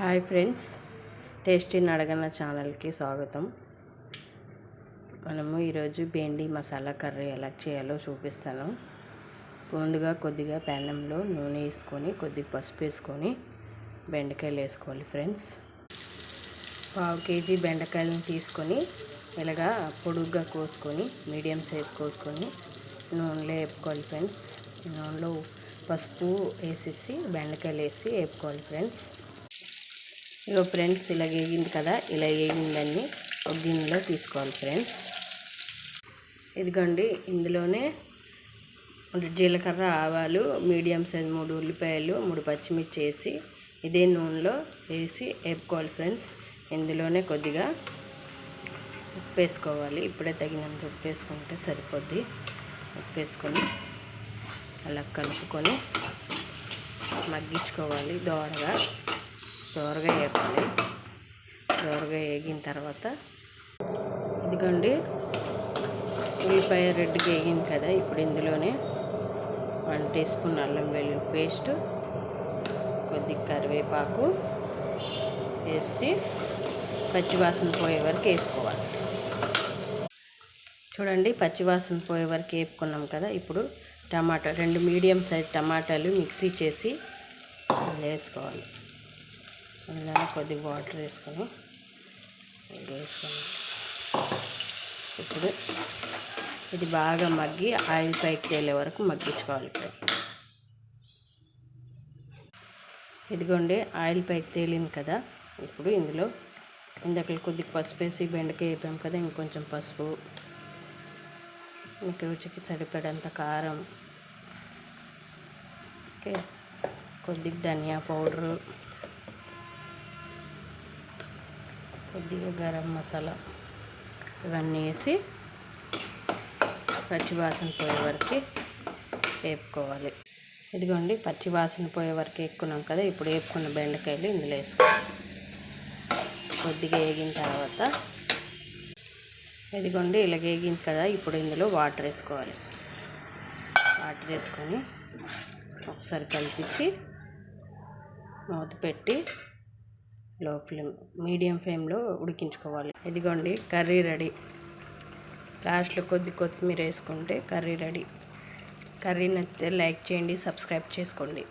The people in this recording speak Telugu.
హాయ్ ఫ్రెండ్స్, టేస్టీ నడగన ఛానల్కి స్వాగతం. మనము ఈరోజు బెండి మసాలా కర్రీ ఎలా చేయాలో చూపిస్తాను. ముందుగా కొద్దిగా ప్యానంలో నూనె వేసుకొని కొద్దిగా పసుపు వేసుకొని బెండకాయలు వేసుకోవాలి ఫ్రెండ్స్. 1/2 kg బెండకాయలను తీసుకొని ఇలాగా పొడుగ్గా కోసుకొని మీడియం సైజ్ కోసుకొని నూనెలో వేపుకోవాలి ఫ్రెండ్స్. నూనెలో పసుపు వేసేసి బెండకాయలు వేసి వేపుకోవాలి ఫ్రెండ్స్. ఇగో ఫ్రెండ్స్, ఇలా వేగింది కదా, ఇలా వేగిందని ఒక గిన్నెలో తీసుకోవాలి ఫ్రెండ్స్. ఇదిగోండి, ఇందులోనే జీలకర్ర, ఆవాలు, మీడియం సైజ్ 3 ఉల్లిపాయలు, 3 పచ్చిమిర్చి వేసి ఇదే నూనెలో వేసి వేపుకోవాలి ఫ్రెండ్స్. ఇందులోనే కొద్దిగా ఉప్పు వేసుకోవాలి. ఇప్పుడే తగినంత ఉప్పు వేసుకుంటే సరిపోద్ది. ఉప్పు వేసుకొని అలా కలుపుకొని మగ్గించుకోవాలి. దోరగా వేపాలి. దోరగా వేగిన తర్వాత ఇదిగోండి, ఉల్లిపాయ రెడ్గా వేగింది కదా, ఇప్పుడు ఇందులోనే 1 టీ స్పూన్ అల్లం వెల్లుల్లి పేస్ట్, కొద్దిగా కరివేపాకు వేసి పచ్చివాసన పోయే వరకు వేపుకోవాలి. చూడండి, పచ్చివాసన పోయే వరకు వేపుకున్నాం కదా. ఇప్పుడు టమాటా 2 మీడియం సైజ్ టమాటాలు మిక్సీ చేసి వేసుకోవాలి. అందులో కొద్దిగా వాటర్ వేసుకొని ఇప్పుడు ఇది బాగా మగ్గి ఆయిల్ పైకి తేలే వరకు మగ్గించుకోవాలి. ఇదిగోండి, ఆయిల్ పైకి తేలింది కదా. ఇప్పుడు ఇందులో ఇందాక కొద్దిగా పసుపు వేసి బెండకాయ వేపాం కదా, ఇంకొంచెం పసుపు, మీకు రుచికి సరిపడంత కారం, ఓకే, కొద్దిగా ధనియా పౌడరు, కొద్దిగా గరం మసాలా, ఇవన్నీ వేసి పచ్చివాసన పోయే వరకు వేపుకోవాలి. ఇదిగోండి, పచ్చివాసన పోయే వరకు వేపుకున్నాం కదా. ఇప్పుడు వేపుకున్న బెండకాయలు ఇందులో వేసుకోవాలి. కొద్దిగా వేగిన తర్వాత ఇదిగోండి, ఇలా వేగింది కదా. ఇప్పుడు ఇందులో వాటర్ వేసుకోవాలి. వాటర్ వేసుకొని ఒకసారి కలిపేసి మూత పెట్టి మీడియం ఫ్లేమ్లో ఉడికించుకోవాలి. ఇదిగోండి, కర్రీ రెడీ. లాస్ట్లో కొద్ది కొత్తిమీర వేసుకుంటే కర్రీ రెడీ. కర్రీ నచ్చితే లైక్ చేయండి, సబ్స్క్రైబ్ చేసుకోండి.